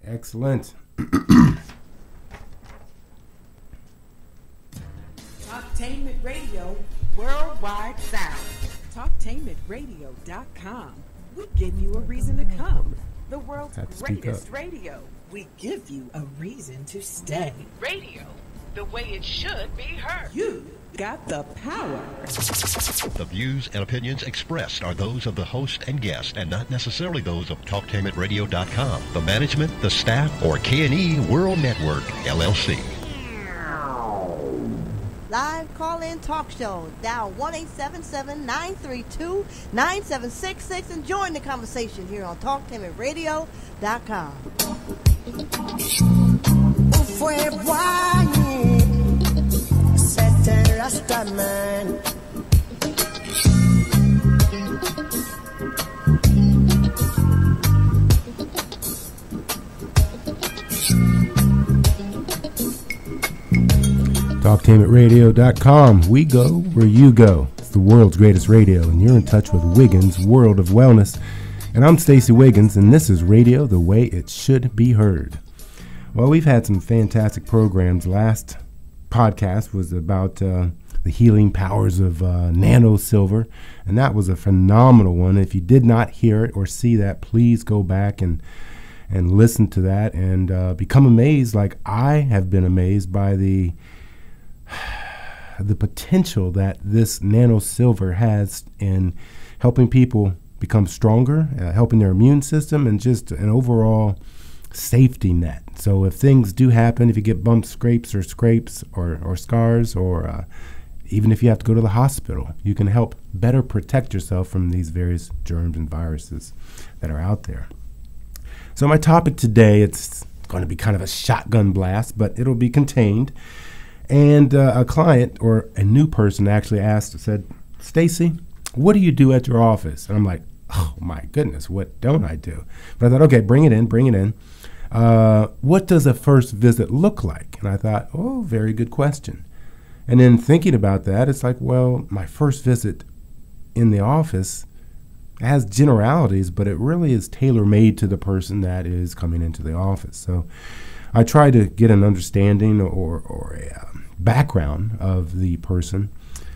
Excellent. Talktainment Radio, worldwide sound. Talktainmentradio.com. We give you a reason to come. The world's greatest radio. We give you a reason to stay. Radio, the way it should be heard. You got the power. The views and opinions expressed are those of the host and guest and not necessarily those of TalkTainmentRadio.com, the management, the staff, or K&E World Network, LLC. Live call-in talk show. Dial 1-877-932-9766 and join the conversation here on TalkTainmentRadio.com. Fue guay, Rastaman. TalkTainmentRadio.com. We go where you go. It's the world's greatest radio, and you're in touch with Wiggins, World of Wellness. And I'm Stacey Wiggins, and this is radio the way it should be heard. Well, we've had some fantastic programs. Last podcast was about the healing powers of nano silver, and that was a phenomenal one. If you did not hear it or see that, please go back and listen to that and become amazed like I have been amazed by the potential that this nano silver has in helping people become stronger, helping their immune system, and just an overall safety net. So if things do happen, if you get bumps, scrapes or scars, or even if you have to go to the hospital, you can help better protect yourself from these various germs and viruses that are out there. So my topic today, it's going to be kind of a shotgun blast, but it'll be contained. And a client or a new person actually said, Stacey, what do you do at your office? And I'm like, oh my goodness, what don't I do? But I thought, okay, bring it in. What does a first visit look like? And I thought, oh, very good question. And then thinking about that, it's like, well, my first visit in the office has generalities, but it really is tailor-made to the person that is coming into the office. So I try to get an understanding or a background of the person,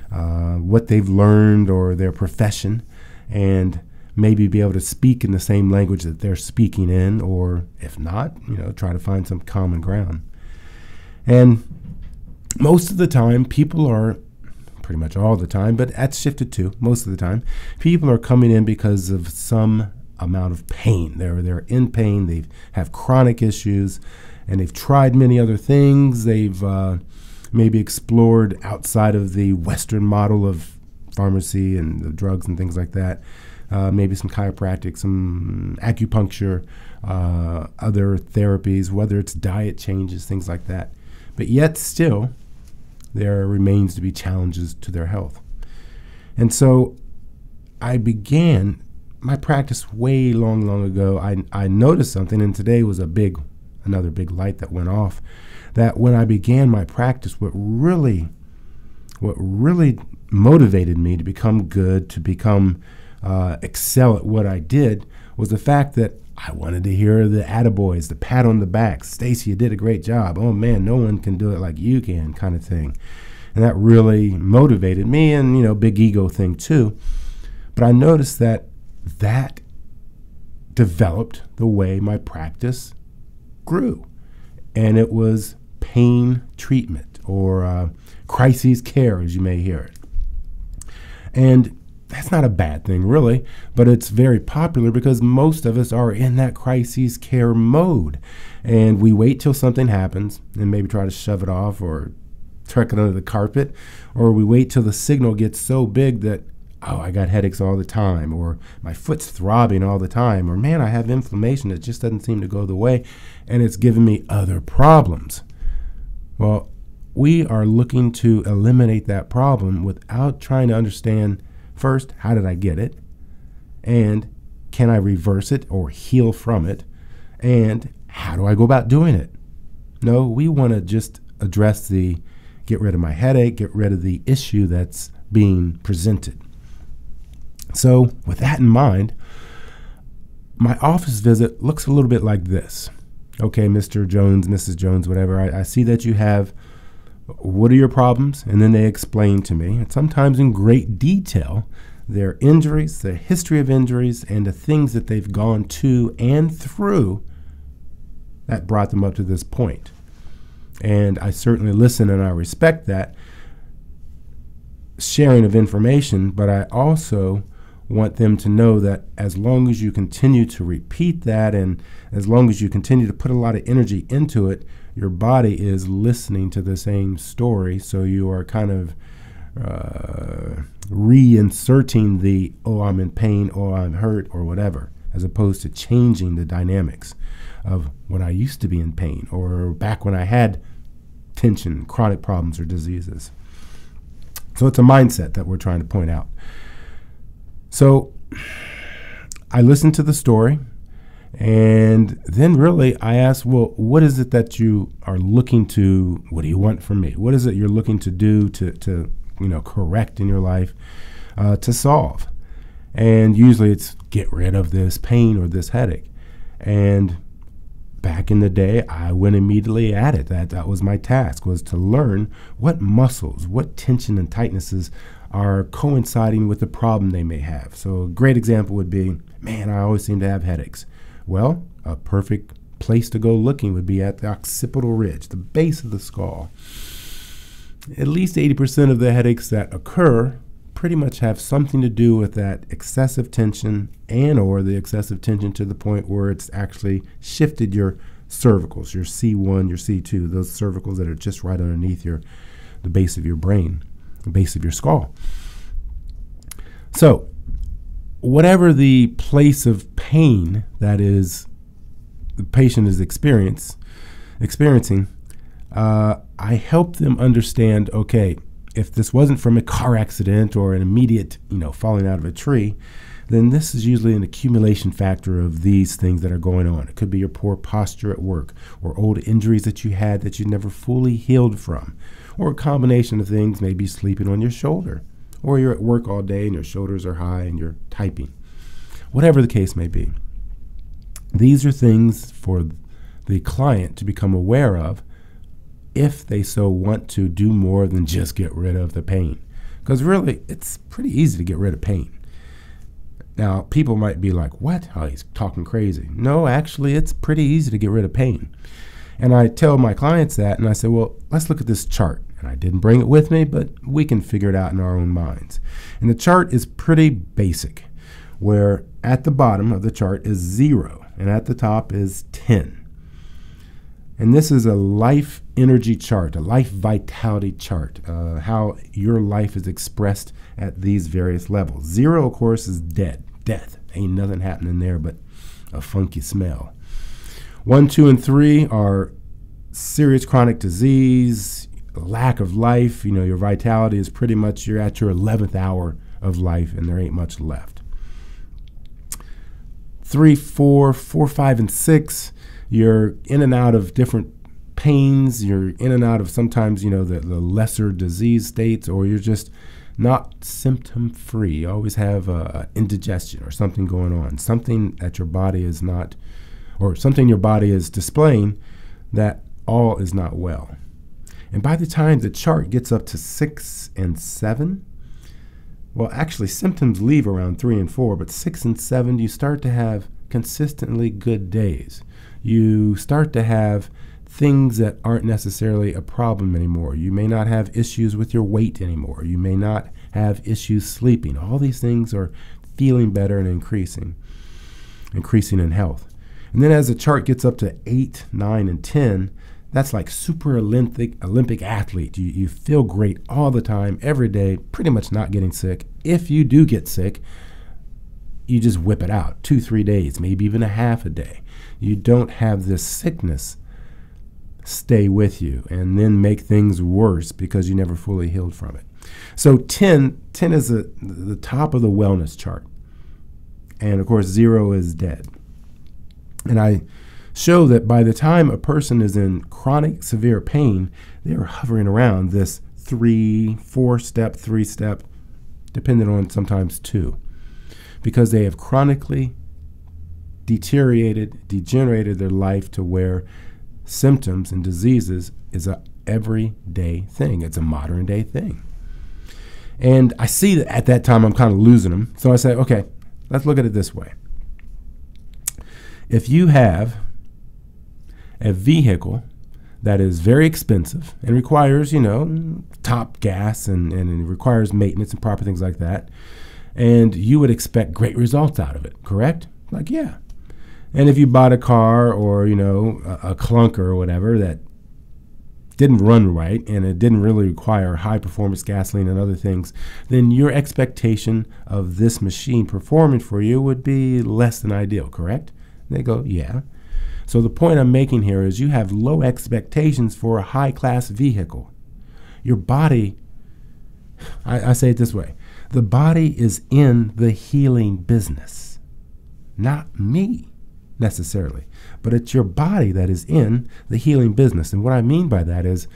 what they've learned or their profession, and maybe be able to speak in the same language that they're speaking in, or if not, try to find some common ground. And most of the time, people are, pretty much all the time, but that's shifted too, most of the time, people are coming in because of some amount of pain. They're in pain, they have chronic issues, and they've tried many other things. They've maybe explored outside of the Western model of pharmacy and the drugs and things like that. Maybe some chiropractic, some acupuncture, other therapies, whether it's diet changes, things like that. But yet still, there remains to be challenges to their health. And so I began my practice way long ago. I noticed something, and today was another big light that went off, that when I began my practice, what really motivated me to become good, to become excel at what I did, was the fact that I wanted to hear the attaboys, the pat on the back. Stacey, you did a great job. Oh man, no one can do it like you can, kind of thing. And that really motivated me, and big ego thing too. But I noticed that developed the way my practice grew. And it was pain treatment, or crises care, as you may hear it. And that's not a bad thing, really, but it's very popular because most of us are in that crises care mode. And we wait till something happens and maybe try to shove it off or tuck it under the carpet, or we wait till the signal gets so big that, oh, I got headaches all the time, or my foot's throbbing all the time, or man, I have inflammation that just doesn't seem to go the way, and it's giving me other problems. Well, we are looking to eliminate that problem without trying to understand, first, how did I get it? And can I reverse it or heal from it? And how do I go about doing it? No, we want to just address get rid of my headache, get rid of the issue that's being presented. So with that in mind, my office visit looks a little bit like this. okay, Mr. Jones, Mrs. Jones, whatever, I see that you have, what are your problems? And then they explain to me, and sometimes in great detail, their injuries, their history of injuries, and the things that they've gone to and through that brought them up to this point. And I certainly listen and I respect that sharing of information, but I also want them to know that as long as you continue to repeat that and as long as you continue to put a lot of energy into it, your body is listening to the same story. So you are kind of reinserting the, oh, I'm in pain, or I'm hurt, or whatever, as opposed to changing the dynamics of when I used to be in pain or back when I had tension, chronic problems, or diseases. So it's a mindset that we're trying to point out. So I listened to the story, and then really I asked, well, what is it that you are looking to, what do you want from me? What is it you're looking to do to correct in your life, to solve? And usually it's get rid of this pain or this headache. And back in the day, I went immediately at it. That was my task, was to learn what muscles, what tension and tightnesses are coinciding with the problem they may have. So a great example would be, man, I always seem to have headaches. Well, a perfect place to go looking would be at the occipital ridge, the base of the skull. At least 80% of the headaches that occur pretty much have something to do with that excessive tension and or the excessive tension to the point where it's actually shifted your cervicals, your C1, your C2, those cervicals that are just right underneath the base of your brain, the base of your skull. So whatever the place of pain that is the patient is experiencing, I help them understand, okay, if this wasn't from a car accident or an immediate, falling out of a tree, then this is usually an accumulation factor of these things that are going on. It could be your poor posture at work, or old injuries that you had that you never fully healed from, or a combination of things, maybe sleeping on your shoulder, or you're at work all day and your shoulders are high and you're typing. Whatever the case may be. These are things for the client to become aware of if they so want to do more than just get rid of the pain. Because really, it's pretty easy to get rid of pain. Now, people might be like, what? Oh, he's talking crazy. No, actually, it's pretty easy to get rid of pain. And I tell my clients that, and I say, well, let's look at this chart. And I didn't bring it with me, but we can figure it out in our own minds. And the chart is pretty basic, where at the bottom of the chart is 0, and at the top is 10. And this is a life energy chart, a life vitality chart, how your life is expressed at these various levels. 0, of course, is dead, death. Ain't nothing happening there but a funky smell. 1, 2, and 3 are serious chronic disease, lack of life. Your vitality is pretty much, you're at your 11th hour of life and there ain't much left. 3, 4, 5, and 6, you're in and out of different pains. You're in and out of sometimes, the lesser disease states, or you're just not symptom-free. You always have indigestion or something going on, something that your body is not, or something your body is displaying that all is not well. And by the time the chart gets up to 6 and 7, well, actually symptoms leave around 3 and 4, but 6 and 7, you start to have consistently good days. You start to have things that aren't necessarily a problem anymore. You may not have issues with your weight anymore. You may not have issues sleeping. All these things are feeling better and increasing in health. And then as the chart gets up to 8, 9, and 10, that's like super Olympic athlete. You feel great all the time, every day, pretty much not getting sick. If you do get sick, you just whip it out 2-3 days, maybe even a half a day. You don't have this sickness stay with you and then make things worse because you never fully healed from it. So 10 is the top of the wellness chart. And of course, 0 is dead. And I show that by the time a person is in chronic severe pain, they are hovering around this 4-step, 3-step, depending on sometimes 2, because they have chronically degenerated their life to where symptoms and diseases is a everyday thing. It's a modern day thing. And I see that at that time I'm kind of losing them. So I say, okay, let's look at it this way. If you have a vehicle that is very expensive and requires, top gas and it requires maintenance and proper things like that, and you would expect great results out of it, correct? Like, yeah. And if you bought a car or, a clunker or whatever that didn't run right and it didn't really require high performance gasoline and other things, then your expectation of this machine performing for you would be less than ideal, correct? And they go, yeah. So the point I'm making here is you have low expectations for a high class vehicle. Your body, I say it this way, the body is in the healing business, not me necessarily, but it's your body that is in the healing business. And what I mean by that is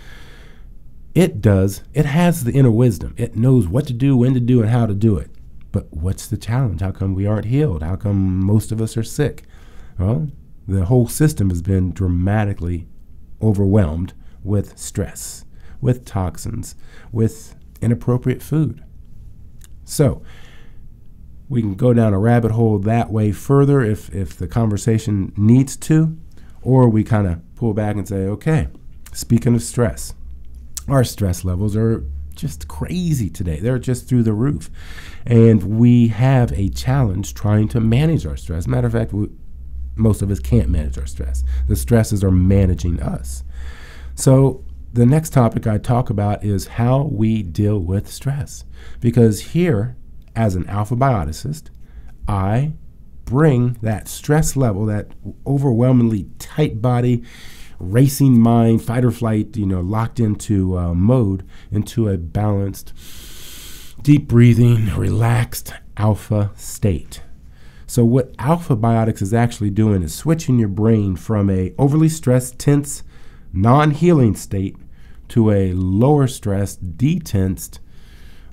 it has the inner wisdom. It knows what to do, when to do, and how to do it. But what's the challenge? How come we aren't healed? How come most of us are sick? Well, the whole system has been dramatically overwhelmed with stress, with toxins, with inappropriate food. So we can go down a rabbit hole that way further if the conversation needs to, or we kind of pull back and say, okay, speaking of stress, our stress levels are just crazy today. They're just through the roof. And we have a challenge trying to manage our stress. Matter of fact, most of us can't manage our stress. The stresses are managing us. So the next topic I talk about is how we deal with stress. Because here, as an alpha bioticist, I bring that stress level, that overwhelmingly tight body, racing mind, fight or flight, locked into mode, into a balanced, deep breathing, relaxed alpha state. So what alpha biotics is actually doing is switching your brain from a overly stressed, tense, non-healing state to a lower stressed, detensed,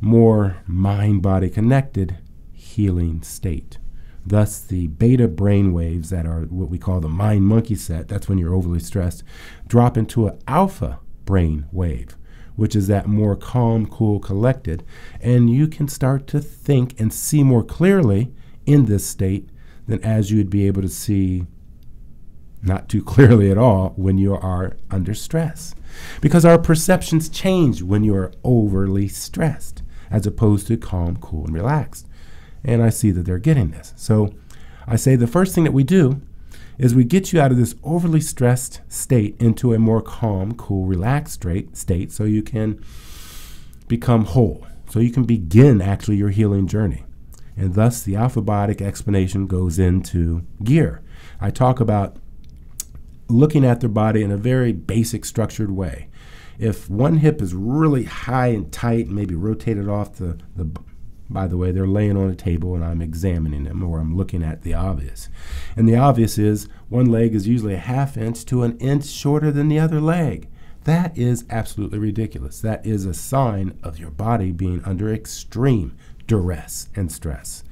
more mind-body connected healing state. Thus, the beta brain waves that are what we call the mind monkey set, that's when you're overly stressed, drop into an alpha brain wave, which is that more calm, cool, collected, and you can start to think and see more clearly in this state than as you would be able to see not too clearly at all when you are under stress. Because our perceptions change when you are overly stressed as opposed to calm, cool, and relaxed. And I see that they're getting this. So I say the first thing that we do is we get you out of this overly stressed state into a more calm, cool, relaxed state so you can become whole, so you can begin actually your healing journey. And thus the alpha biotic explanation goes into gear. I talk about looking at their body in a very basic, structured way. If one hip is really high and tight and maybe rotated off by the way, they're laying on a table and I'm examining them, or I'm looking at the obvious. And the obvious is one leg is usually a ½ inch to an inch shorter than the other leg. That is absolutely ridiculous. That is a sign of your body being under extreme duress and stress.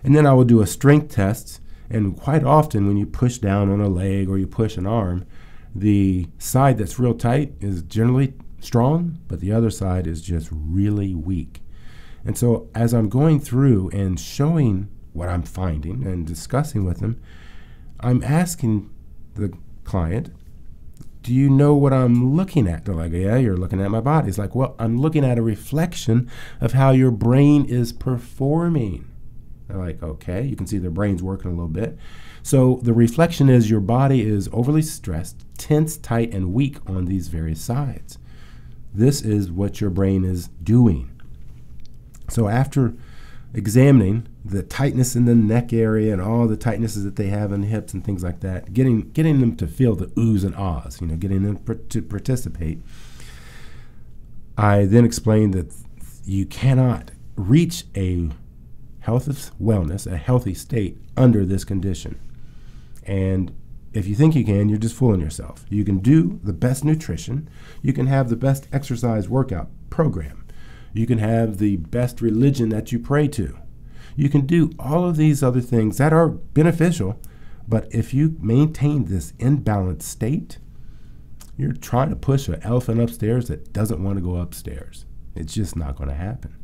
And then I will do a strength test, and quite often when you push down on a leg or you push an arm, the side that's real tight is generally strong, but the other side is just really weak. And so as I'm going through and showing what I'm finding and discussing with them, I'm asking the client, do you know what I'm looking at? They're like, yeah, you're looking at my body. It's like, well, I'm looking at a reflection of how your brain is performing. They're like, okay, you can see their brain's working a little bit. So the reflection is your body is overly stressed, tense, tight, and weak on these various sides. This is what your brain is doing. So after examining the tightness in the neck area and all the tightnesses that they have in the hips and things like that, getting them to feel the oohs and ahs, getting them to participate, I then explained that you cannot reach a health of wellness, a healthy state under this condition. And if you think you can, you're just fooling yourself. You can do the best nutrition. You can have the best exercise workout program. You can have the best religion that you pray to. You can do all of these other things that are beneficial, But if you maintain this imbalanced state, you're trying to push an elephant upstairs that doesn't want to go upstairs. It's just not going to happen.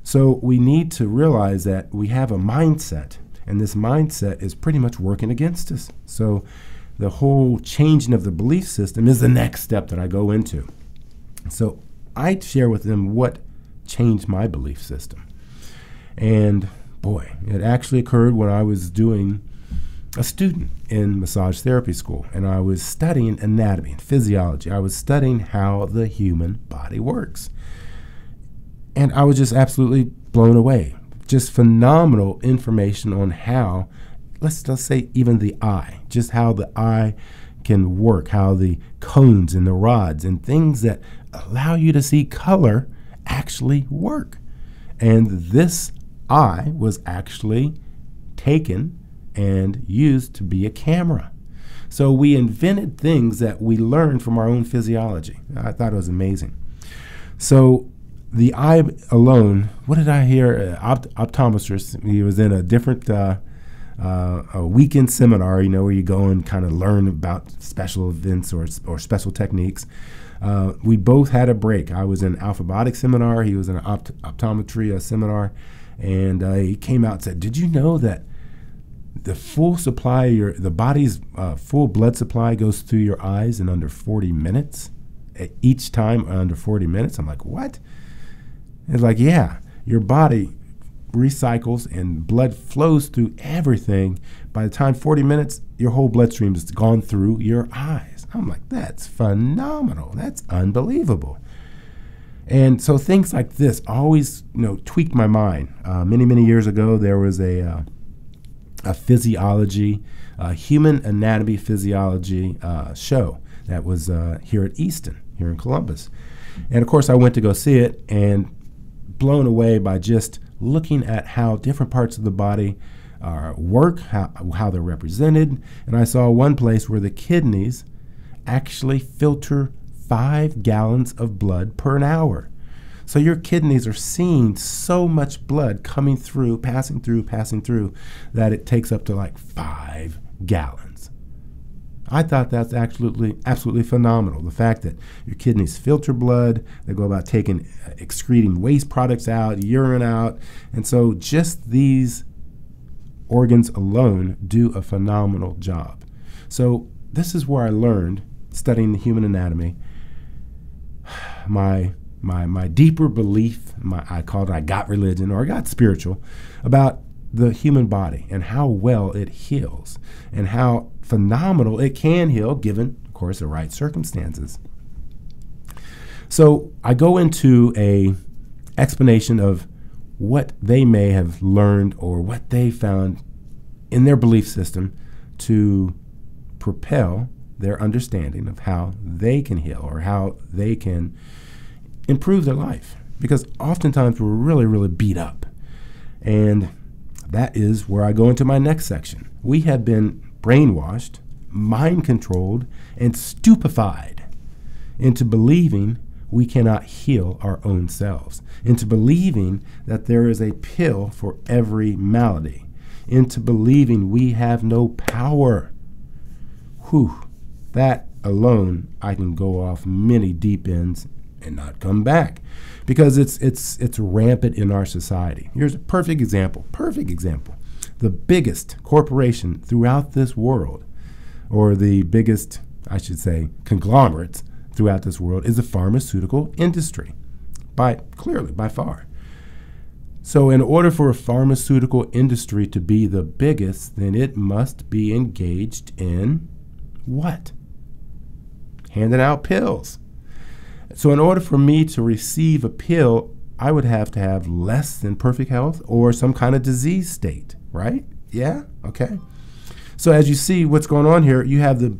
So we need to realize that we have a mindset, and this mindset is pretty much working against us. So the whole changing of the belief system is the next step that I go into. So I share with them what changed my belief system. And boy, it actually occurred when I was doing a student in massage therapy school, and I was studying anatomy and physiology. I was studying how the human body works. And I was just absolutely blown away. Just phenomenal information on how, let's say even the eye, just how the eye can work, how the cones and the rods and things that allow you to see color actually work. And this eye was actually taken and used to be a camera. So we invented things that we learned from our own physiology. I thought it was amazing. So the eye alone, what did I hear? Optometrist, he was in a different a weekend seminar, you know, where you go and kind of learn about special events or special techniques. We both had a break. I was in an alphabotic seminar. He was in an optometry seminar. And he came out and said, did you know that the full supply, the body's full blood supply goes through your eyes in under 40 minutes? Each time under 40 minutes? I'm like, what? It's like, yeah, your body recycles and blood flows through everything. By the time 40 minutes, your whole bloodstream has gone through your eyes. I'm like, that's phenomenal. That's unbelievable. And so things like this always, tweaked my mind. Many years ago, there was a physiology, human anatomy physiology show that was here at Easton, here in Columbus. And of course, I went to go see it and blown away by just looking at how different parts of the body work, how they're represented. And I saw one place where the kidneys actually filter 5 gallons of blood per hour. So your kidneys are seeing so much blood coming through, passing through, that it takes up to like 5 gallons. I thought that's absolutely phenomenal. The fact that your kidneys filter blood, they go about excreting waste products out, urine out, and so just these organs alone do a phenomenal job. So this is where I learned, studying the human anatomy, my deeper belief, I called it I got religion or I got spiritual, about the human body and how well it heals and how phenomenal it can heal given, of course, the right circumstances. So I go into a explanation of what they may have learned or what they found in their belief system to propel their understanding of how they can heal or how they can improve their life. Because oftentimes we're really beat up. And that is where I go into my next section. We have been brainwashed, mind-controlled, and stupefied into believing we cannot heal our own selves, into believing that there is a pill for every malady, into believing we have no power. Whew, that alone, I can go off many deep ends and not come back, because it's rampant in our society. Here's a perfect example. The biggest corporation throughout this world, or the biggest, I should say, conglomerates throughout this world, is the pharmaceutical industry, by far. So in order for a pharmaceutical industry to be the biggest, then it must be engaged in what? Handing out pills. So in order for me to receive a pill, I would have to have less than perfect health or some kind of disease state, right? Yeah? Okay. So as you see what's going on here, you have the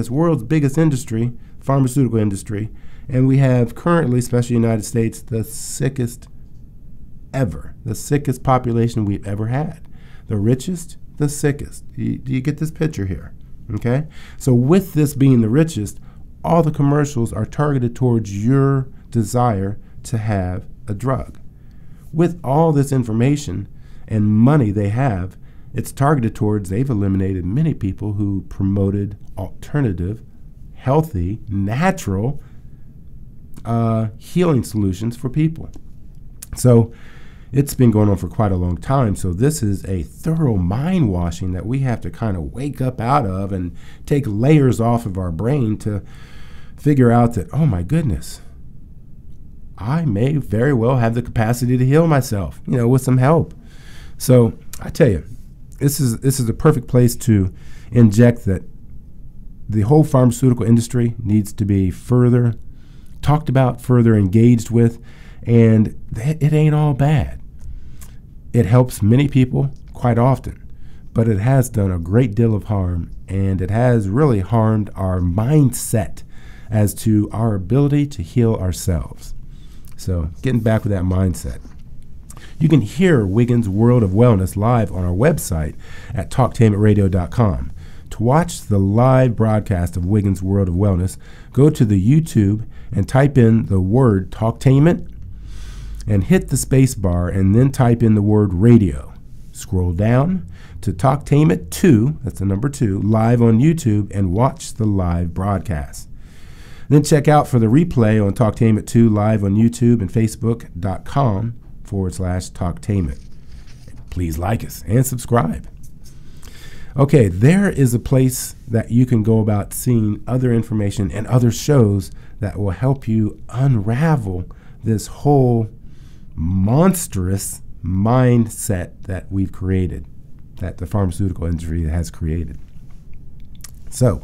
world's biggest industry, pharmaceutical industry, and we have currently, especially in the United States, the sickest population we've ever had. The richest, the sickest. Do you get this picture here? Okay? So with this being the richest, all the commercials are targeted towards your desire to have a drug. With all this information and money they have, it's targeted towards, they've eliminated many people who promoted alternative, healthy, natural healing solutions for people. So it's been going on for quite a long time. So this is a thorough mind washing that we have to kind of wake up out of and take layers off of our brain to figure out that, oh my goodness, I may very well have the capacity to heal myself, with some help. So I tell you, this is a perfect place to inject that the whole pharmaceutical industry needs to be further talked about, further engaged with, and it ain't all bad. It helps many people quite often, but it has done a great deal of harm, and it has really harmed our mindset as to our ability to heal ourselves. So getting back with that mindset. You can hear Wiggins' World of Wellness live on our website at talktainmentradio.com. To watch the live broadcast of Wiggins' World of Wellness, go to the YouTube and type in the word Talktainment and hit the space bar and then type in the word radio. Scroll down to Talktainment 2, that's the number 2, live on YouTube, and watch the live broadcast. Then check out for the replay on Talktainment 2 live on YouTube and Facebook.com/Talktainment. Please like us and subscribe. Okay, there is a place that you can go about seeing other information and other shows that will help you unravel this whole monstrous mindset that we've created, that the pharmaceutical industry has created. So,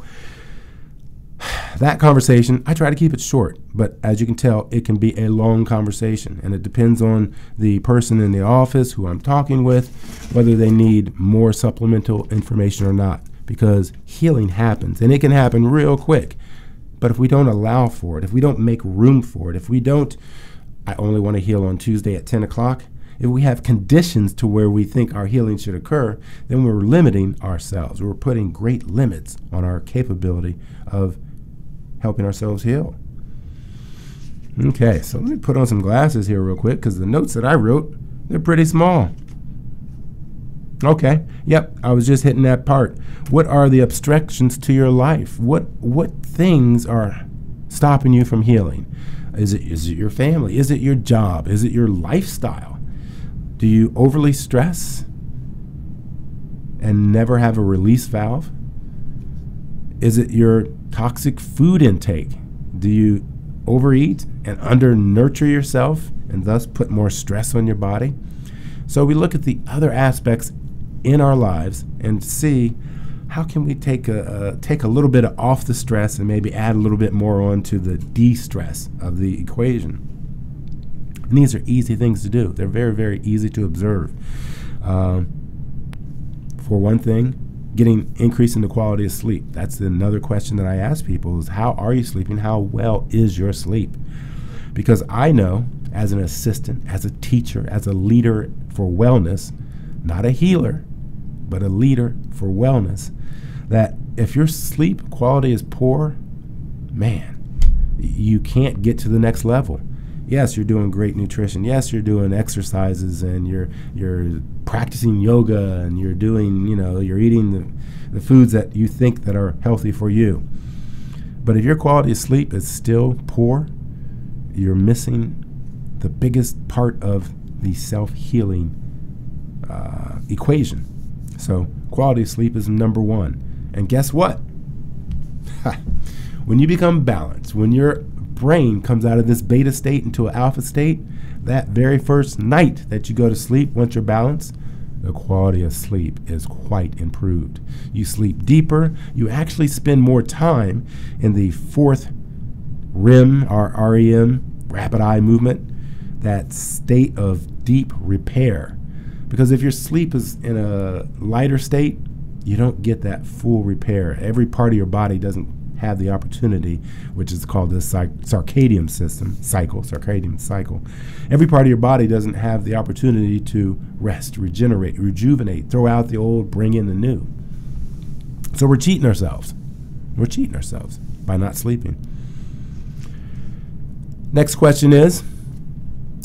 that conversation, I try to keep it short, but as you can tell, it can be a long conversation, and it depends on the person in the office who I'm talking with, whether they need more supplemental information or not, because healing happens, and it can happen real quick. But if we don't allow for it, if we don't make room for it, if we don't, I only want to heal on Tuesday at 10 o'clock, if we have conditions to where we think our healing should occur, then we're limiting ourselves. We're putting great limits on our capability of helping ourselves heal. Okay, so let me put on some glasses here real quick, because the notes that I wrote, they're pretty small. Okay, yep, I was just hitting that part. What are the obstructions to your life? What things are stopping you from healing? Is it your family? Is it your job? Is it your lifestyle? Do you overly stress and never have a release valve? Is it your toxic food intake? Do you overeat and under-nurture yourself and thus put more stress on your body? So we look at the other aspects in our lives and see how can we take a little bit off the stress and maybe add a little bit more on to the de-stress of the equation. And these are easy things to do. They're very, very easy to observe. For one thing, increasing the quality of sleep. That's another question that I ask people is, how are you sleeping? How well is your sleep? Because I know as an assistant, as a teacher, as a leader for wellness, not a healer, but a leader for wellness, that if your sleep quality is poor, man, you can't get to the next level. Yes, you're doing great nutrition. Yes, you're doing exercises, and you're practicing yoga, and you're doing, you're eating the foods that you think that are healthy for you. But if your quality of sleep is still poor, you're missing the biggest part of the self-healing equation. So quality of sleep is number one. And guess what? When you become balanced, when your brain comes out of this beta state into an alpha state, that very first night that you go to sleep, once you're balanced, the quality of sleep is quite improved. You sleep deeper. You actually spend more time in the fourth REM, or REM, rapid eye movement, that state of deep repair. Because if your sleep is in a lighter state, you don't get that full repair. Every part of your body doesn't have the opportunity, which is called the circadian cycle. Every part of your body doesn't have the opportunity to rest, regenerate, rejuvenate, throw out the old, bring in the new. So we're cheating ourselves. We're cheating ourselves by not sleeping. Next question is,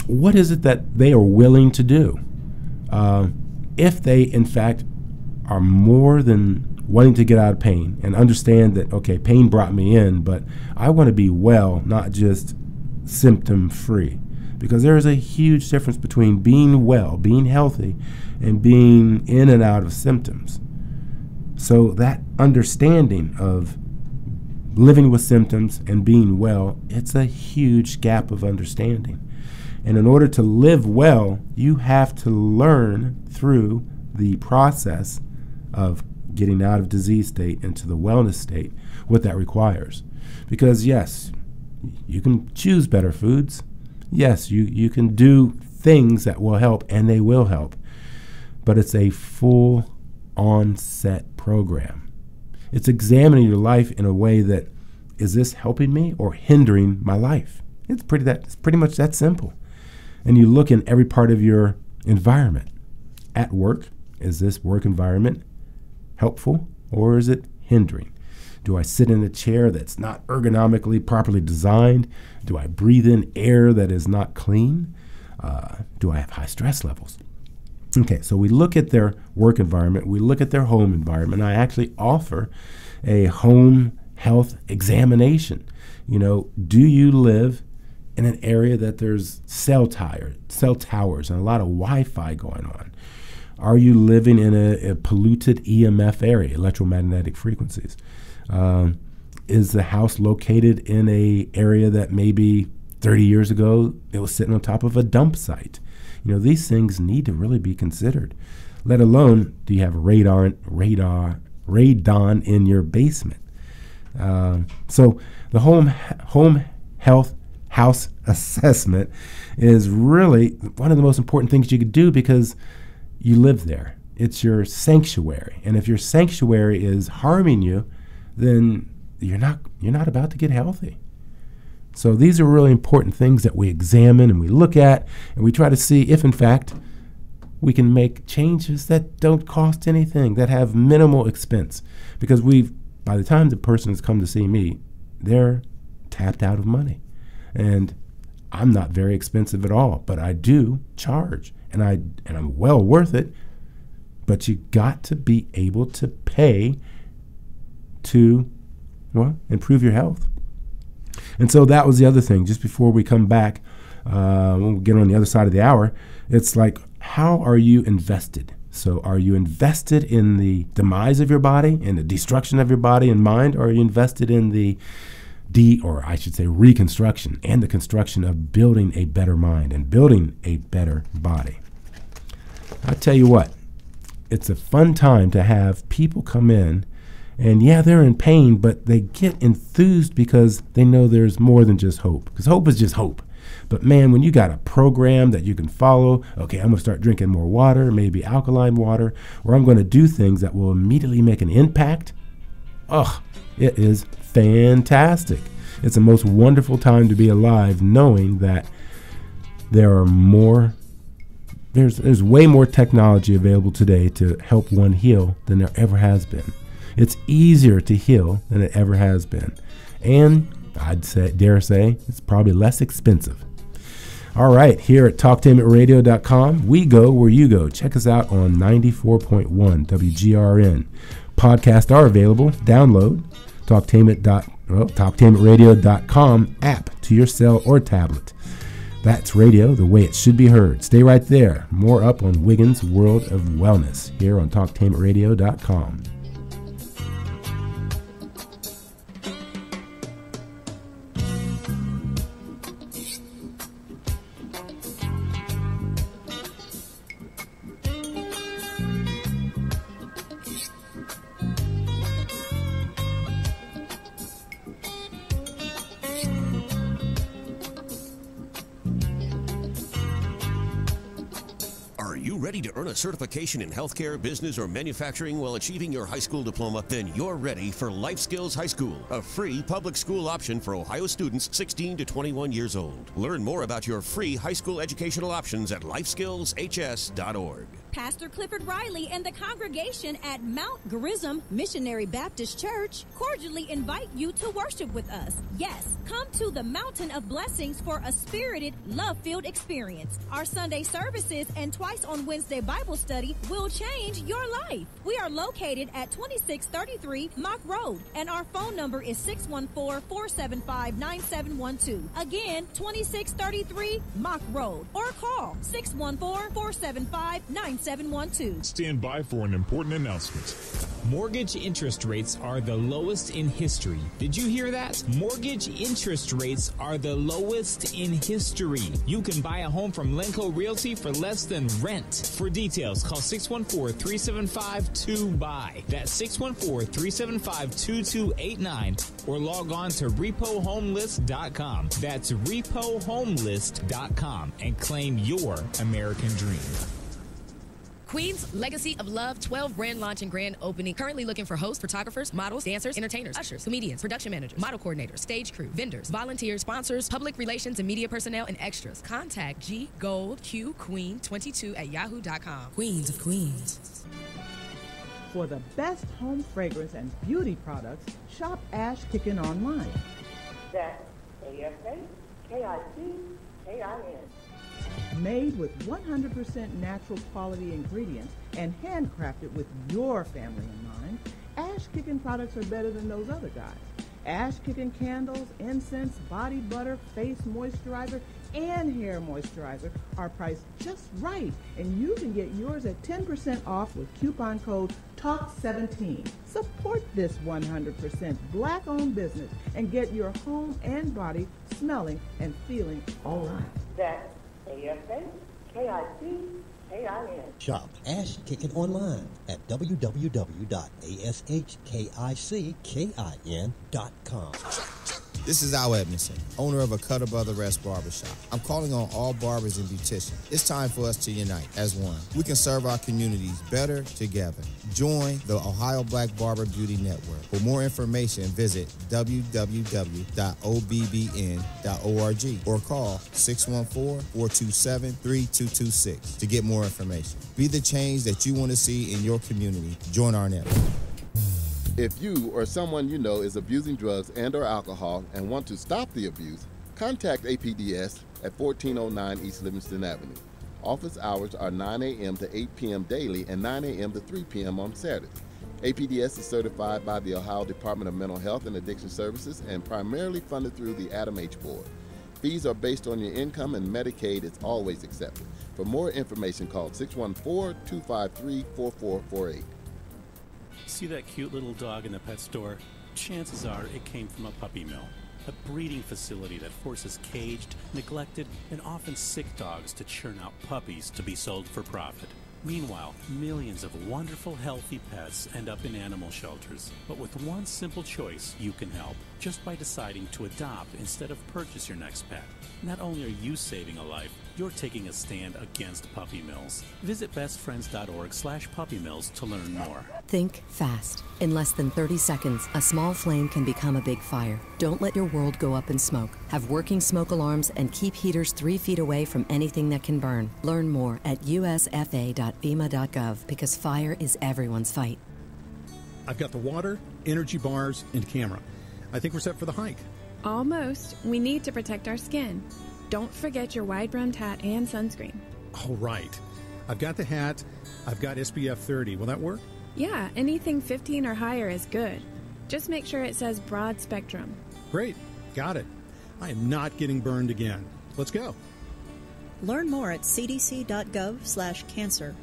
what is it that they are willing to do if they, in fact, are more than wanting to get out of pain and understand that, okay, pain brought me in, but I want to be well, not just symptom free. Because there is a huge difference between being well, being healthy, and being in and out of symptoms. So that understanding of living with symptoms and being well, it's a huge gap of understanding. And in order to live well, you have to learn through the process of getting out of disease state into the wellness state what that requires. Because yes, you can choose better foods. Yes, you can do things that will help, and they will help. But it's a full onset program. It's examining your life in a way that, is this helping me or hindering my life? It's pretty much that simple. And you look in every part of your environment. At work, is this work environment helpful or is it hindering? Do I sit in a chair that's not ergonomically properly designed? Do I breathe in air that is not clean? Do I have high stress levels? Okay, so we look at their work environment, we look at their home environment. I actually offer a home health examination. You know, do you live in an area that there's cell towers and a lot of Wi-Fi going on? Are you living in a polluted EMF area, electromagnetic frequencies? Is the house located in a area that maybe 30 years ago it was sitting on top of a dump site? You know, these things need to really be considered. Let alone, do you have radon in your basement? So the home health house assessment is really one of the most important things you could do because you live there. It's your sanctuary. And if your sanctuary is harming you, then you're not about to get healthy. So these are really important things that we examine and we look at, and we try to see if, in fact, we can make changes that don't cost anything, that have minimal expense. Because by the time the person has come to see me, they're tapped out of money. And I'm not very expensive at all, but I do charge, and I'm well worth it. But you got to be able to pay to, well, improve your health. And so that was the other thing. Just before we come back, when we get on the other side of the hour, it's like, how are you invested? So are you invested in the demise of your body, in the destruction of your body and mind, or are you invested in the reconstruction and the construction of building a better mind and building a better body? I tell you what, it's a fun time to have people come in, and yeah, they're in pain, but they get enthused because they know there's more than just hope. Because hope is just hope. But man, when you got a program that you can follow, okay, I'm going to start drinking more water, maybe alkaline water, or I'm going to do things that will immediately make an impact. Oh, it is fantastic. It's the most wonderful time to be alive, knowing that there's way more technology available today to help one heal than there ever has been. It's easier to heal than it ever has been. And dare say, it's probably less expensive. All right, here at TalkTainmentRadio.com, we go where you go. Check us out on 94.1 WGRN. Podcasts are available. Download TalkTainmentRadio.com app to your cell or tablet. That's radio the way it should be heard. Stay right there. More up on Wiggins' World of Wellness here on TalkTainmentRadio.com. Ready to earn a certification in healthcare, business, or manufacturing while achieving your high school diploma? Then you're ready for Life Skills High School, a free public school option for Ohio students 16 to 21 years old. Learn more about your free high school educational options at lifeskillshs.org. Pastor Clifford Riley and the congregation at Mount Gerizim Missionary Baptist Church cordially invite you to worship with us. Yes, come to the Mountain of Blessings for a spirited, love-filled experience. Our Sunday services and twice on Wednesday Bible study will change your life. We are located at 2633 Mock Road, and our phone number is 614-475-9712. Again, 2633 Mock Road, or call 614-475-9712. Stand by for an important announcement. Mortgage interest rates are the lowest in history. Did you hear that? Mortgage interest rates are the lowest in history. You can buy a home from Lenco Realty for less than rent. For details, call 614-375-2BUY. That's 614-375-2289, or log on to repohomelist.com. That's repohomelist.com and claim your American dream. Queen's Legacy of Love 12 brand launch and grand opening. Currently looking for hosts, photographers, models, dancers, entertainers, ushers, comedians, production managers, model coordinators, stage crew, vendors, volunteers, sponsors, public relations and media personnel, and extras. Contact GGoldQQueen22@yahoo.com. Queens of Queens. For the best home fragrance and beauty products, shop Ash Kickin' online. That's ASHKICKIN. Made with 100% natural quality ingredients and handcrafted with your family in mind, Ash Kickin' products are better than those other guys. Ash Kickin' candles, incense, body butter, face moisturizer, and hair moisturizer are priced just right, and you can get yours at 10% off with coupon code TALK17. Support this 100% black-owned business and get your home and body smelling and feeling all right. That's ASHKICKIN. Shop Ash Kickin' online at www.ashkickin.com. This is Al Edmondson, owner of a Cutter Brother Rest Barbershop. I'm calling on all barbers and beauticians. It's time for us to unite as one. We can serve our communities better together. Join the Ohio Black Barber Beauty Network. For more information, visit www.obbn.org or call 614-427-3226 to get more information. Be the change that you want to see in your community. Join our network. If you or someone you know is abusing drugs and or alcohol and want to stop the abuse, contact APDS at 1409 East Livingston Avenue. Office hours are 9 a.m. to 8 p.m. daily and 9 a.m. to 3 p.m. on Saturdays. APDS is certified by the Ohio Department of Mental Health and Addiction Services and primarily funded through the Adam H. Board. Fees are based on your income and Medicaid is always accepted. For more information, call 614-253-4448. See that cute little dog in the pet store? Chances are it came from a puppy mill, a breeding facility that forces caged, neglected, and often sick dogs to churn out puppies to be sold for profit. Meanwhile, millions of wonderful, healthy pets end up in animal shelters. But with one simple choice, you can help, just by deciding to adopt instead of purchase your next pet. Not only are you saving a life, you're taking a stand against puppy mills. Visit bestfriends.org/puppymills to learn more. Think fast. In less than 30 seconds, a small flame can become a big fire. Don't let your world go up in smoke. Have working smoke alarms and keep heaters 3 feet away from anything that can burn. Learn more at usfa.fema.gov because fire is everyone's fight. I've got the water, energy bars, and camera. I think we're set for the hike. Almost. We need to protect our skin. Don't forget your wide-brimmed hat and sunscreen. All right. I've got the hat. I've got SPF 30. Will that work? Yeah, anything 15 or higher is good. Just make sure it says broad spectrum. Great. Got it. I am not getting burned again. Let's go. Learn more at cdc.gov/cancer.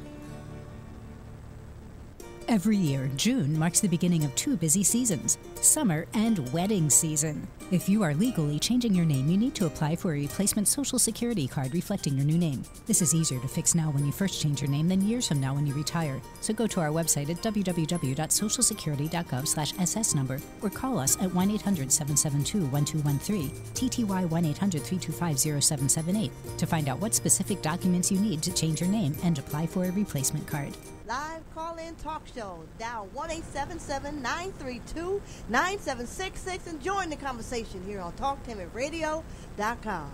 Every year, June marks the beginning of 2 busy seasons, summer and wedding season. If you are legally changing your name, you need to apply for a replacement Social Security card reflecting your new name. This is easier to fix now when you first change your name than years from now when you retire. So go to our website at www.socialsecurity.gov/SS number or call us at 1-800-772-1213, TTY 1-800-325-0778 to find out what specific documents you need to change your name and apply for a replacement card. Live call-in talk show. Dial 1-877-932-9766 and join the conversation here on TalkTimitRadio.com.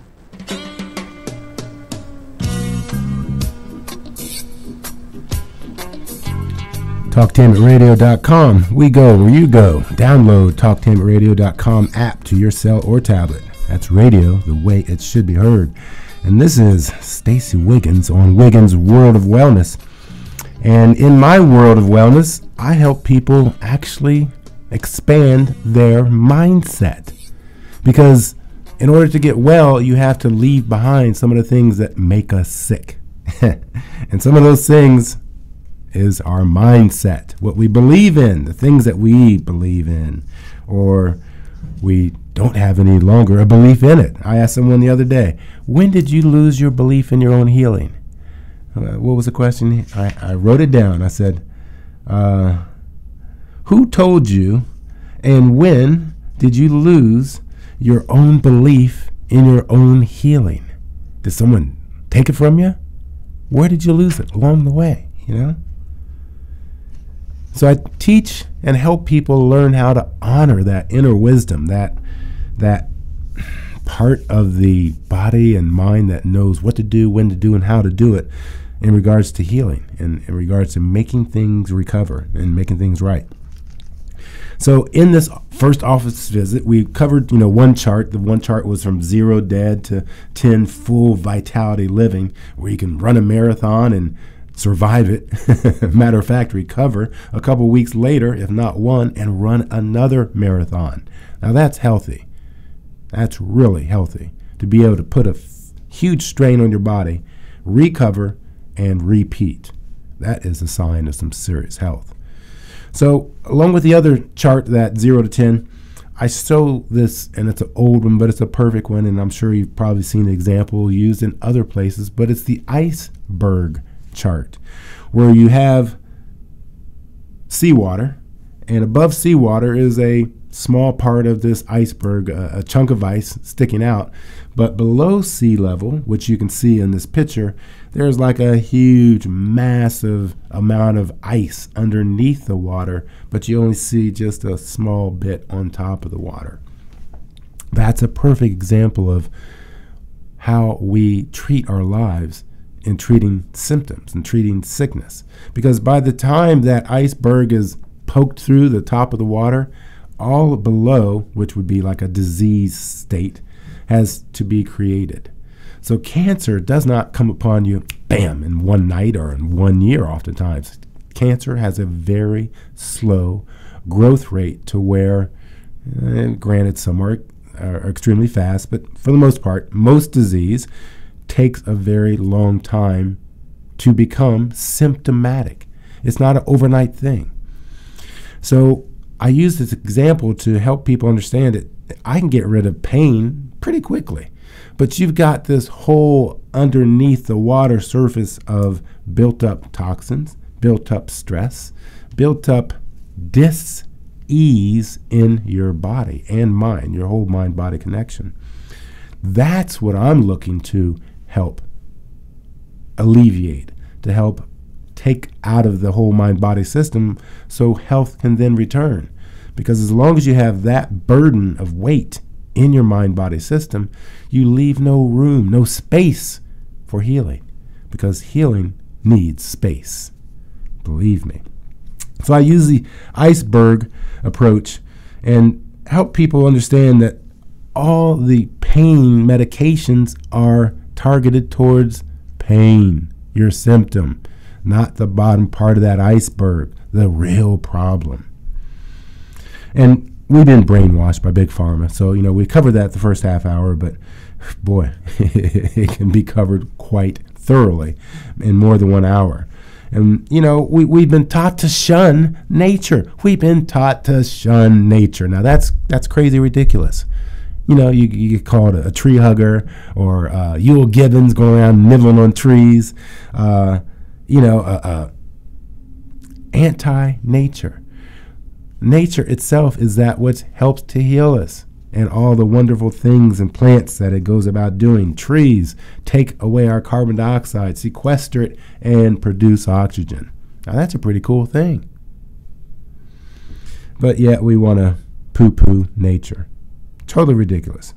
TalkTainmentRadio.com. We go where you go. Download TalkTainmentRadio.com app to your cell or tablet. That's radio the way it should be heard. And this is Stacey Wiggins on Wiggins World of Wellness. And in my world of wellness, I help people actually expand their mindset. Because in order to get well, you have to leave behind some of the things that make us sick. And some of those things is our mindset, what we believe in, the things that we believe in, or we don't have any longer a belief in it. I asked someone the other day, when did you lose your belief in your own healing? What was the question? I wrote it down. I said, who told you and when did you lose your own belief in your own healing? Did someone take it from you? Where did you lose it along the way, you know? So I teach and help people learn how to honor that inner wisdom, that part of the body and mind that knows what to do, when to do, and how to do it in regards to healing and in regards to making things recover and making things right. So in this first office visit, we covered, one chart. The one chart was from 0 dead to 10 full vitality living, where you can run a marathon and survive it. Matter of fact, recover a couple weeks later, if not one, and run another marathon. Now that's healthy. That's really healthy, to be able to put a huge strain on your body, recover, and repeat. That is a sign of some serious health. So along with the other chart, that 0 to 10, I show this, and it's an old one, but it's a perfect one, and I'm sure you've probably seen the example used in other places, but it's the iceberg chart, where you have seawater, and above seawater is a small part of this iceberg, a chunk of ice sticking out. But below sea level, which you can see in this picture, there's like a huge, massive amount of ice underneath the water, but you only see just a small bit on top of the water. That's a perfect example of how we treat our lives in treating symptoms and treating sickness. Because by the time that iceberg is poked through the top of the water, all below, which would be like a disease state, has to be created. So cancer does not come upon you, bam, in one night or in 1 year oftentimes. Cancer has a very slow growth rate to where, and granted some are extremely fast, but for the most part, most disease takes a very long time to become symptomatic. It's not an overnight thing. So I use this example to help people understand that I can get rid of pain pretty quickly. But you've got this whole underneath the water surface of built up toxins, built up stress, built up dis-ease in your body and mind, your whole mind-body connection. That's what I'm looking to help alleviate, to help take out of the whole mind-body system so health can then return. Because as long as you have that burden of weight in your mind-body system, you leave no room, no space for healing, because healing needs space. Believe me. So I use the iceberg approach and help people understand that all the pain medications are targeted towards pain, your symptom, not the bottom part of that iceberg, the real problem. And we've been brainwashed by Big Pharma. So, we covered that the first half hour, but boy, it can be covered quite thoroughly in more than 1 hour. And, we've been taught to shun nature. We've been taught to shun nature. Now, that's crazy ridiculous. You get called a tree hugger, or Yule Gibbons going around nibbling on trees, anti-nature. Nature itself is that what helps to heal us, and all the wonderful things and plants that it goes about doing. Trees take away our carbon dioxide, sequester it, and produce oxygen. Now that's a pretty cool thing. But yet we want to poo-poo nature. Totally ridiculous.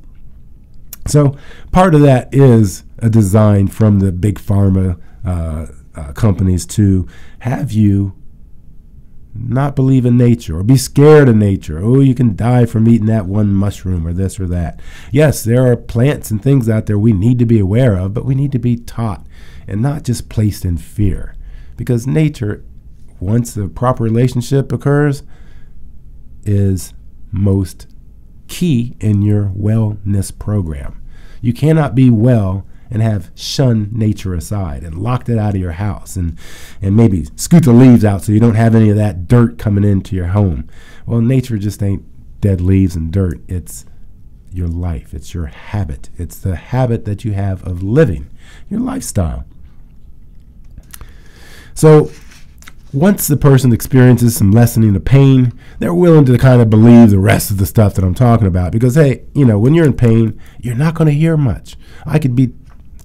So part of that is a design from the big pharma companies to have you not believe in nature or be scared of nature. Oh, you can die from eating that one mushroom or this or that. Yes, there are plants and things out there we need to be aware of, but we need to be taught and not just placed in fear. Because nature, once the proper relationship occurs, is most key in your wellness program. You cannot be well and have shunned nature aside and locked it out of your house and maybe scoot the leaves out so you don't have any of that dirt coming into your home. Well, nature just ain't dead leaves and dirt. It's your life. It's your habit. It's the habit that you have of living, your lifestyle. So once the person experiences some lessening of pain, they're willing to kind of believe the rest of the stuff that I'm talking about. Because, hey, when you're in pain, you're not going to hear much. I could be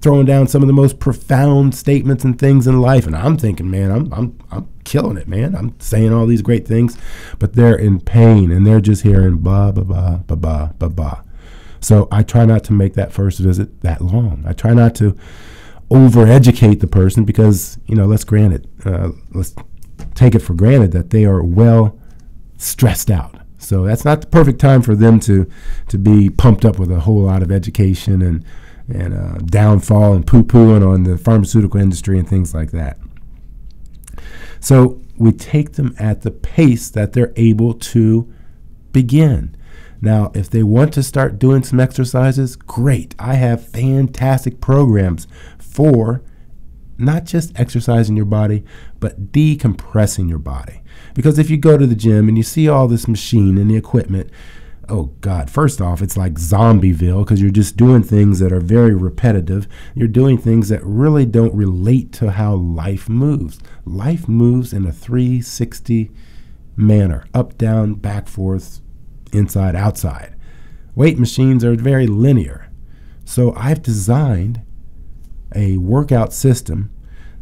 throwing down some of the most profound statements and things in life, and I'm thinking, man, I'm killing it, man. I'm saying all these great things, but they're in pain, and they're just hearing blah, blah, blah, blah, blah, blah, blah. So I try not to make that first visit that long. I try not to over-educate the person because, let's take it for granted that they are well stressed out. So that's not the perfect time for them to be pumped up with a whole lot of education and downfall and poo-pooing on the pharmaceutical industry and things like that. So we take them at the pace that they're able to begin. Now, if they want to start doing some exercises, great. I have fantastic programs for not just exercising your body, but decompressing your body. Because if you go to the gym and you see all this machine and the equipment, oh God, first off, it's like Zombieville because you're just doing things that are very repetitive. You're doing things that really don't relate to how life moves. Life moves in a 360 manner, up, down, back, forth, inside, outside. Weight machines are very linear. So I've designed a workout system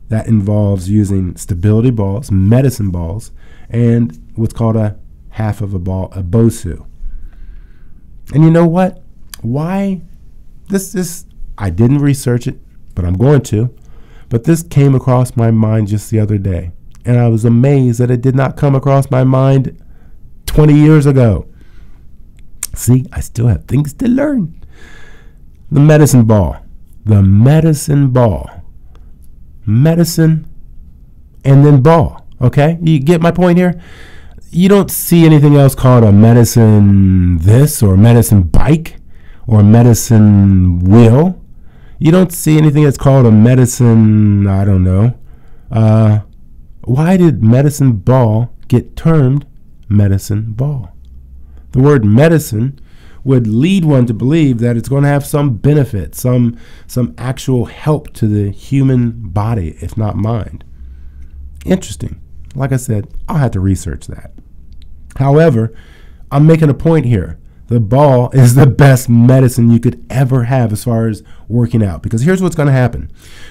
that involves using stability balls, medicine balls, and what's called a half of a ball, a BOSU. And you know what? Why? This I didn't research it, but I'm going to. But this came across my mind just the other day. And I was amazed that it did not come across my mind 20 years ago. See, I still have things to learn. The medicine ball. The medicine ball. Medicine and then ball. Okay? You get my point here? You don't see anything else called a medicine this or medicine bike or medicine wheel. You don't see anything that's called a medicine, I don't know. Why did medicine ball get termed medicine ball? The word medicine would lead one to believe that it's going to have some benefit, some actual help to the human body, if not mind. Interesting. Like I said, I'll have to research that. However, I'm making a point here. The ball is the best medicine you could ever have as far as working out. Because here's what's going to happen.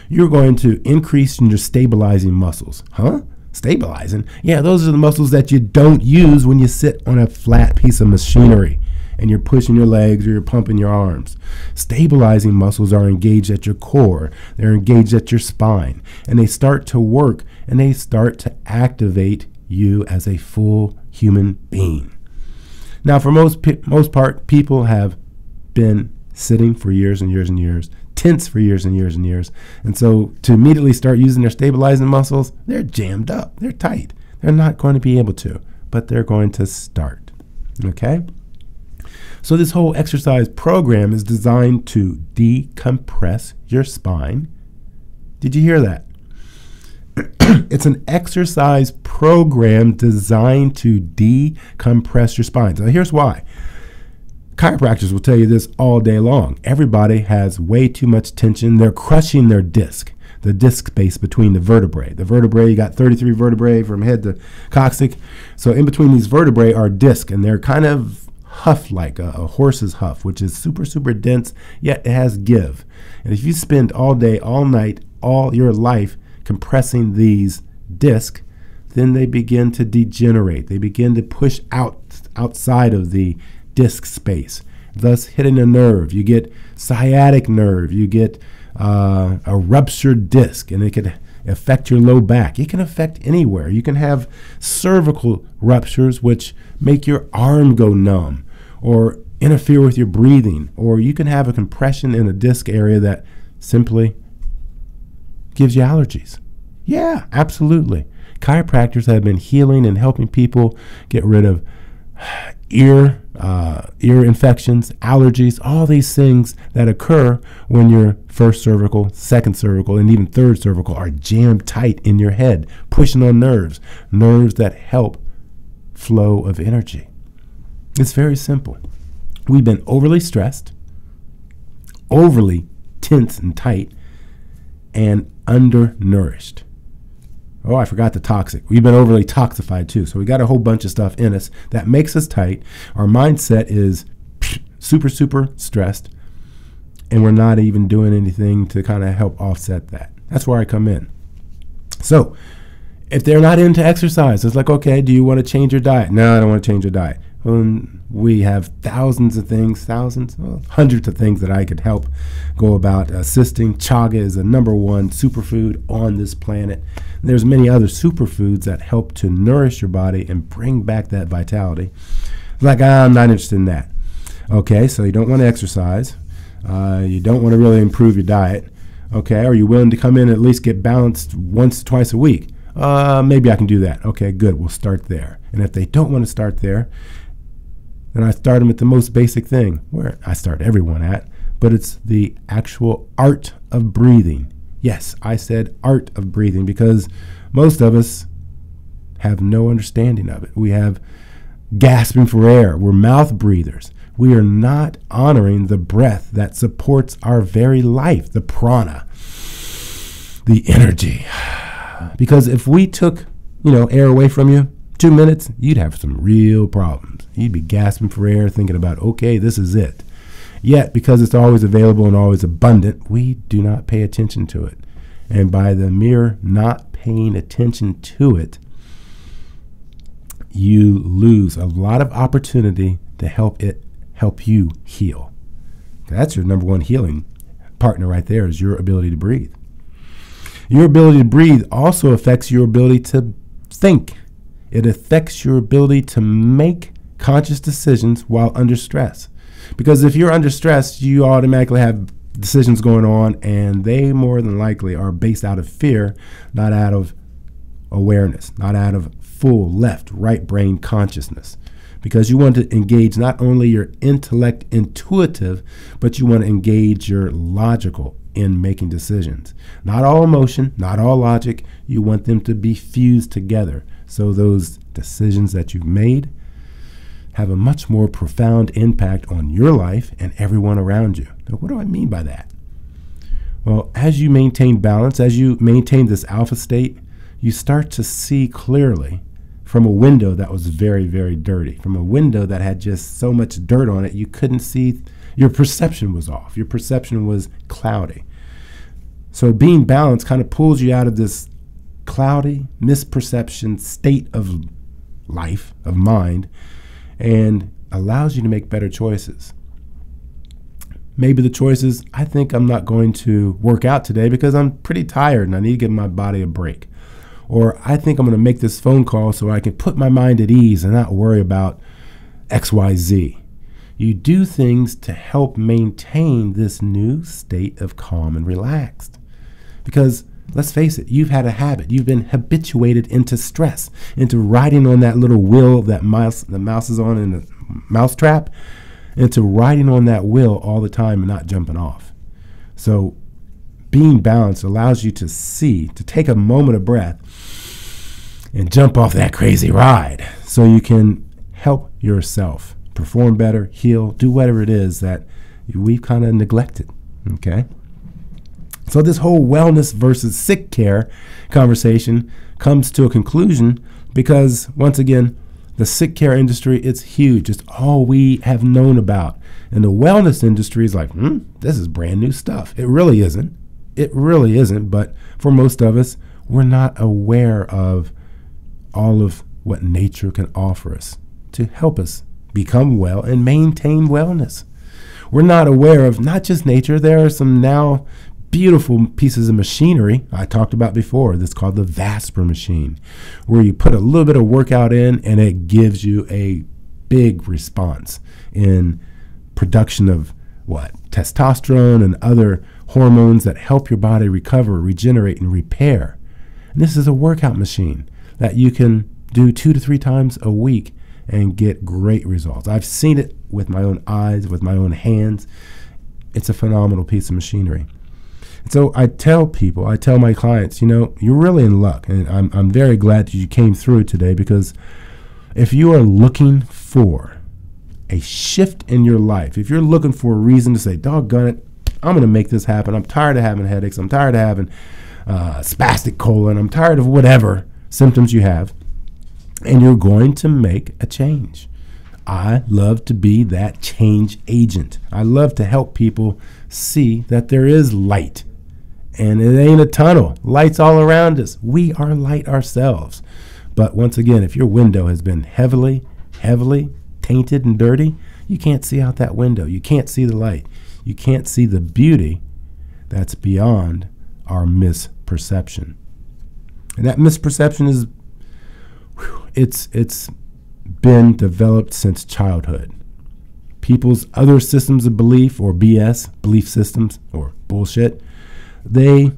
You're going to increase your stabilizing muscles. Huh? Stabilizing? Yeah, those are the muscles that you don't use when you sit on a flat piece of machinery and you're pushing your legs or you're pumping your arms. Stabilizing muscles are engaged at your core. They're engaged at your spine. And they start to work and they start to activate you as a full human being. Now, for most part, people have been sitting for years and years and years, tense for years and years and years. And so to immediately start using their stabilizing muscles, they're jammed up. They're tight. They're not going to be able to, but they're going to start. Okay? So this whole exercise program is designed to decompress your spine. Did you hear that? It's an exercise program designed to decompress your spine. So here's why. Chiropractors will tell you this all day long. Everybody has way too much tension. They're crushing their disc, the disc space between the vertebrae. The vertebrae, you got 33 vertebrae from head to coccyx. So in between these vertebrae are discs, and they're kind of huff like a horse's huff, which is super, super dense, yet it has give. And if you spend all day, all night, all your life compressing these discs, then they begin to degenerate. They begin to push outside of the disc space, thus hitting a nerve. You get sciatic nerve. You get a ruptured disc, and it could affect your low back. It can affect anywhere. You can have cervical ruptures, which make your arm go numb or interfere with your breathing. Or you can have a compression in a disc area that simply gives you allergies. Yeah, absolutely. Chiropractors have been healing and helping people get rid of ear infections, allergies, all these things that occur when your first cervical, second cervical, and even third cervical are jammed tight in your head, pushing on nerves that help flow of energy. It's very simple. We've been overly stressed, overly tense and tight, and undernourished. Oh, I forgot the toxic. We've been overly toxified too. So we got a whole bunch of stuff in us that makes us tight. Our mindset is super, super stressed, and we're not even doing anything to kind of help offset that. That's where I come in. So if they're not into exercise, it's like, okay, do you want to change your diet? No, I don't want to change your diet. We have thousands of things, hundreds of things that I could help go about assisting. Chaga is the #1 superfood on this planet. There's many other superfoods that help to nourish your body and bring back that vitality. Like, I'm not interested in that. Okay, so you don't want to exercise. You don't want to really improve your diet. Okay, are you willing to come in and at least get balanced once, twice a week? Maybe I can do that. Okay, good. We'll start there. And if they don't want to start there, then I start them at the most basic thing, where I start everyone at, but it's the actual art of breathing. Yes, I said art of breathing because most of us have no understanding of it. We have gasping for air. We're mouth breathers. We are not honoring the breath that supports our very life, the prana, the energy. Because if we took, air away from you, 2 minutes, you'd have some real problems. You'd be gasping for air, thinking about, okay, this is it. Yet, because it's always available and always abundant, we do not pay attention to it. And by the mere not paying attention to it, you lose a lot of opportunity to help you heal. That's your #1 healing partner right there, is your ability to breathe. Your ability to breathe also affects your ability to think. It affects your ability to make conscious decisions while under stress. Because if you're under stress, you automatically have decisions going on, and they more than likely are based out of fear, not out of awareness, not out of full left, right brain consciousness. Because you want to engage not only your intellect intuitive, but you want to engage your logical in making decisions. Not all emotion, not all logic. You want them to be fused together. So those decisions that you've made have a much more profound impact on your life and everyone around you. Now, what do I mean by that? Well, as you maintain balance, as you maintain this alpha state, you start to see clearly from a window that was very, very dirty, from a window that had just so much dirt on it, you couldn't see. Your perception was off. Your perception was cloudy. So being balanced kind of pulls you out of this cloudy misperception state of life, of mind, and allows you to make better choices. Maybe the choices, I think I'm not going to work out today because I'm pretty tired and I need to give my body a break. Or I think I'm going to make this phone call so I can put my mind at ease and not worry about XYZ. You do things to help maintain this new state of calm and relaxed. Because let's face it, you've had a habit. You've been habituated into stress, into riding on that little wheel that the mouse is on in the mousetrap, into riding on that wheel all the time and not jumping off. So being balanced allows you to take a moment of breath and jump off that crazy ride so you can help yourself perform better, heal, do whatever it is that we've kind of neglected, okay? So this whole wellness versus sick care conversation comes to a conclusion because, once again, the sick care industry, it's huge. It's all we have known about. And the wellness industry is like, this is brand new stuff. It really isn't. It really isn't. But for most of us, we're not aware of all of what nature can offer us to help us become well and maintain wellness. We're not aware of not just nature. There are some now beautiful pieces of machinery I talked about before that's called the Vasper machine, where you put a little bit of workout in and it gives you a big response in production of testosterone and other hormones that help your body recover, regenerate, and repair. And this is a workout machine that you can do 2 to 3 times a week and get great results. I've seen it with my own eyes, with my own hands. It's a phenomenal piece of machinery. And so I tell people, I tell my clients, you're really in luck. And I'm very glad that you came through today, because if you are looking for a shift in your life, if you're looking for a reason to say, doggone it, I'm going to make this happen. I'm tired of having headaches. I'm tired of having spastic colon. I'm tired of whatever symptoms you have, and you're going to make a change. I love to be that change agent. I love to help people see that there is light, and it ain't a tunnel. Light's all around us. We are light ourselves. But once again, if your window has been heavily tainted and dirty, you can't see out that window. You can't see the light. You can't see the beauty that's beyond our misperception. And that misperception is, it's been developed since childhood. People's other systems of belief, or BS, belief systems, or bullshit, they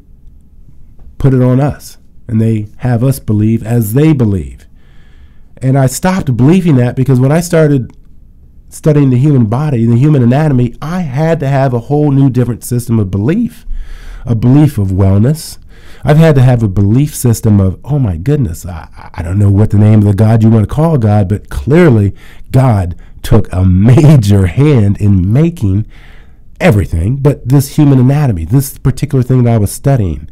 put it on us, and they have us believe as they believe. And I stopped believing that, because when I started studying the human body, the human anatomy, I had to have a whole new different system of belief, a belief of wellness. I've had to have a belief system of, oh my goodness, I don't know what the name of the God you want to call God, but clearly God took a major hand in making everything, but this human anatomy, this particular thing that I was studying,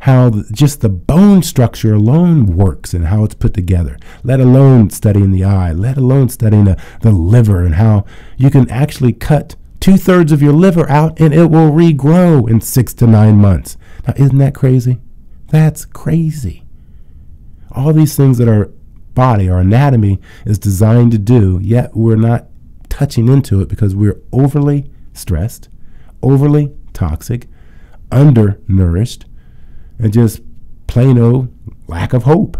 how just the bone structure alone works and how it's put together, let alone studying the eye, let alone studying the liver, and how you can actually cut 2/3 of your liver out and it will regrow in 6 to 9 months. Now, isn't that crazy? That's crazy. All these things that our body, our anatomy is designed to do, yet we're not touching into it because we're overly stressed, overly toxic, undernourished, and just plain old lack of hope.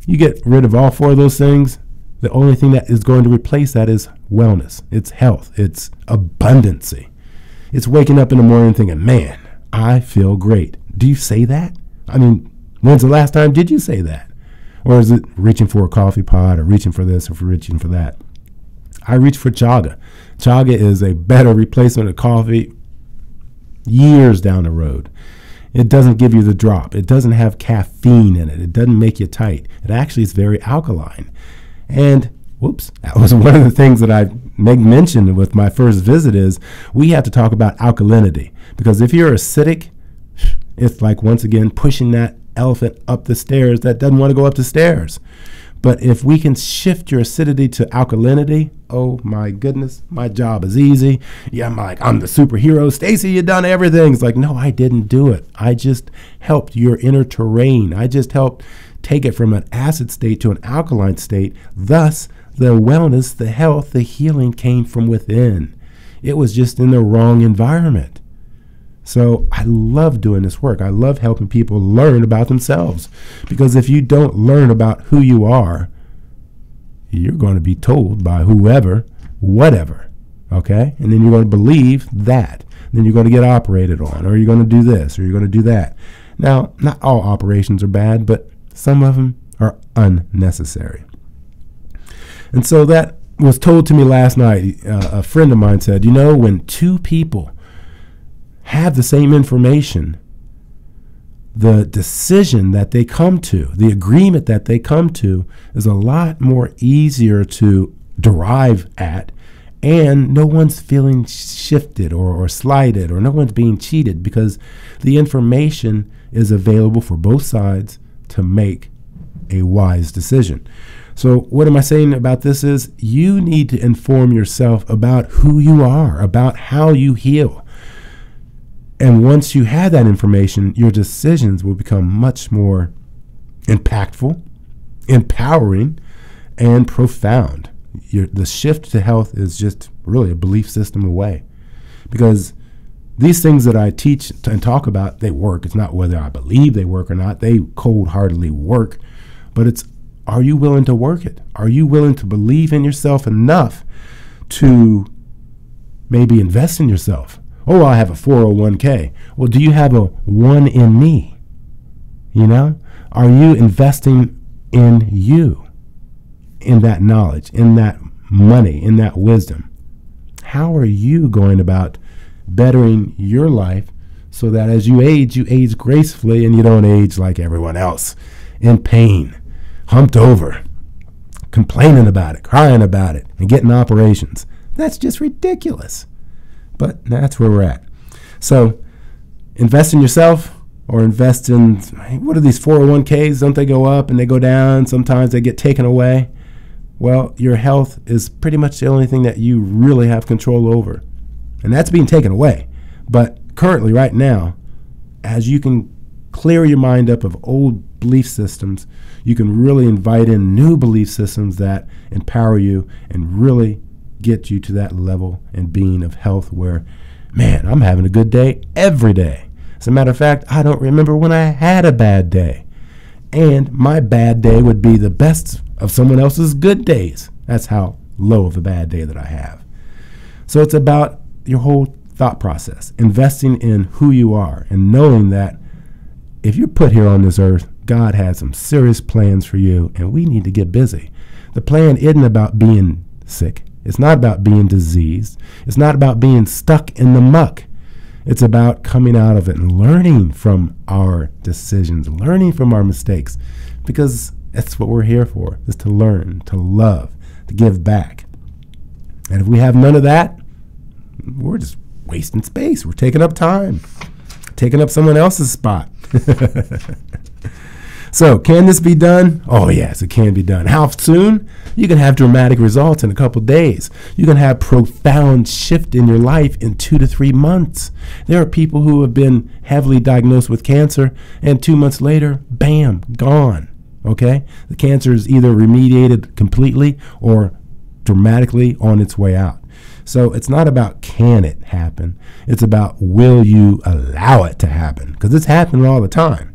You get rid of all 4 of those things, the only thing that is going to replace that is wellness. It's health. It's abundancy. It's waking up in the morning thinking, man, I feel great. Do you say that? I mean, when's the last time did you say that? Or is it reaching for a coffee pot, or reaching for this, or reaching for that? I reach for chaga. Chaga is a better replacement of coffee years down the road. It doesn't give you the drop. It doesn't have caffeine in it. It doesn't make you tight. It actually is very alkaline. And, whoops, that was one of the things that I mentioned with my first visit is we have to talk about alkalinity. Because if you're acidic, it's like, once again, pushing that elephant up the stairs that doesn't want to go up the stairs. But if we can shift your acidity to alkalinity, oh my goodness, my job is easy. Yeah, I'm the superhero. Stacy, you done everything. It's like, no, I didn't do it. I just helped your inner terrain. I just helped take it from an acid state to an alkaline state. Thus, the wellness, the health, the healing came from within. It was just in the wrong environment. So I love doing this work. I love helping people learn about themselves. Because if you don't learn about who you are, you're going to be told by whoever, whatever, okay? And then you're going to believe that. Then you're going to get operated on, or you're going to do this, or you're going to do that. Now, not all operations are bad, but some of them are unnecessary. And so that was told to me last night. A friend of mine said, when 2 people have the same information, the decision that they come to, the agreement that they come to, is a lot more easier to derive at, and no one's feeling shifted or slighted, or no one's being cheated, because the information is available for both sides to make a wise decision. So what am I saying about this is you need to inform yourself about who you are, about how you heal. And once you have that information, your decisions will become much more impactful, empowering, and profound. The shift to health is just really a belief system away. Because these things that I teach and talk about, they work. It's not whether I believe they work or not. They cold-heartedly work. But it's, are you willing to work it? Are you willing to believe in yourself enough to maybe invest in yourself? Oh, I have a 401k. Well, do you have a one in me? You know? Are you investing in you, in that knowledge, in that money, in that wisdom? How are you going about bettering your life so that as you age gracefully and you don't age like everyone else, in pain, humped over, complaining about it, crying about it, and getting operations? That's just ridiculous. But that's where we're at. So invest in yourself, or invest in, what are these 401ks? Don't they go up and they go down? Sometimes they get taken away. Well, your health is pretty much the only thing that you really have control over. And that's being taken away. But currently, right now, as you can clear your mind up of old belief systems, you can really invite in new belief systems that empower you and really get you to that level and being of health where, man, I'm having a good day every day. As a matter of fact, I don't remember when I had a bad day. And my bad day would be the best of someone else's good days. That's how low of a bad day that I have. So it's about your whole thought process, investing in who you are and knowing that if you're put here on this earth, God has some serious plans for you, and we need to get busy. The plan isn't about being sick. It's not about being diseased. It's not about being stuck in the muck. It's about coming out of it and learning from our decisions, learning from our mistakes, because that's what we're here for, is to learn, to love, to give back. And if we have none of that, we're just wasting space. We're taking up time, taking up someone else's spot. So can this be done? Oh, yes, it can be done. How soon? You can have dramatic results in a couple days. You can have profound shift in your life in 2 to 3 months. There are people who have been heavily diagnosed with cancer, and 2 months later, bam, gone. Okay? The cancer is either remediated completely or dramatically on its way out. So it's not about can it happen. It's about will you allow it to happen? Because it's happening all the time.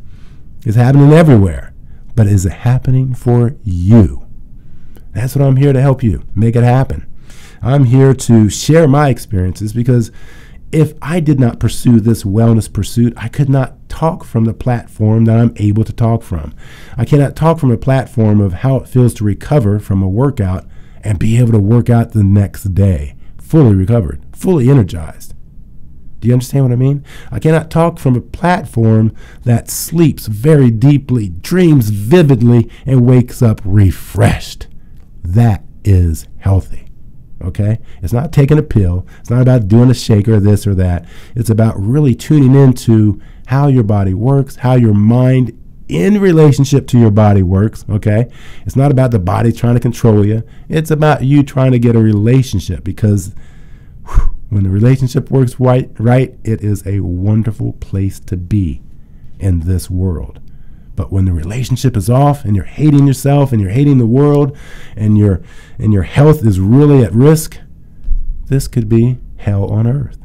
It's happening everywhere. But is it happening for you? That's what I'm here to help you make it happen. I'm here to share my experiences, because if I did not pursue this wellness pursuit, I could not talk from the platform that I'm able to talk from. I cannot talk from a platform of how it feels to recover from a workout and be able to work out the next day, fully recovered, fully energized. Do you understand what I mean? I cannot talk from a platform that sleeps very deeply, dreams vividly, and wakes up refreshed. That is healthy. Okay? It's not taking a pill. It's not about doing a shake or this or that. It's about really tuning into how your body works, how your mind in relationship to your body works. Okay? It's not about the body trying to control you. It's about you trying to get a relationship, because when the relationship works right, it is a wonderful place to be in this world. But when the relationship is off and you're hating yourself and you're hating the world and your health is really at risk, this could be hell on earth.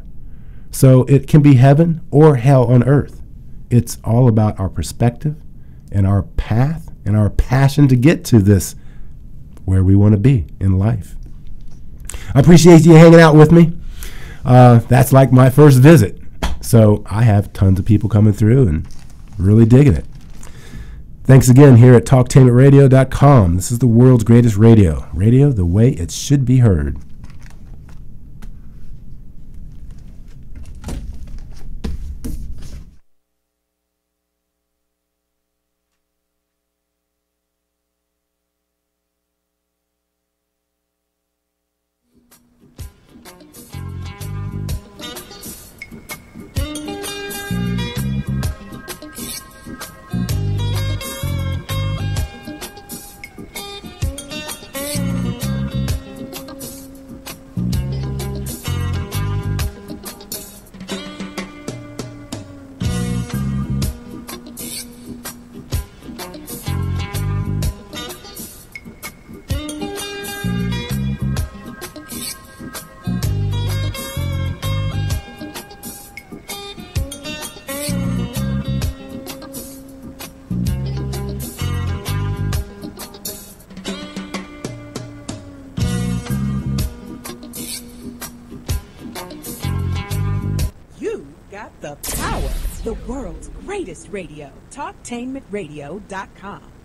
So it can be heaven or hell on earth. It's all about our perspective and our path and our passion to get to this, where we want to be in life. I appreciate you hanging out with me. That's like my first visit. So I have tons of people coming through and really digging it. Thanks again here at TalkTainmentRadio.com. This is the world's greatest radio. Radio the way it should be heard. The world's greatest radio. TalkTainmentRadio.com.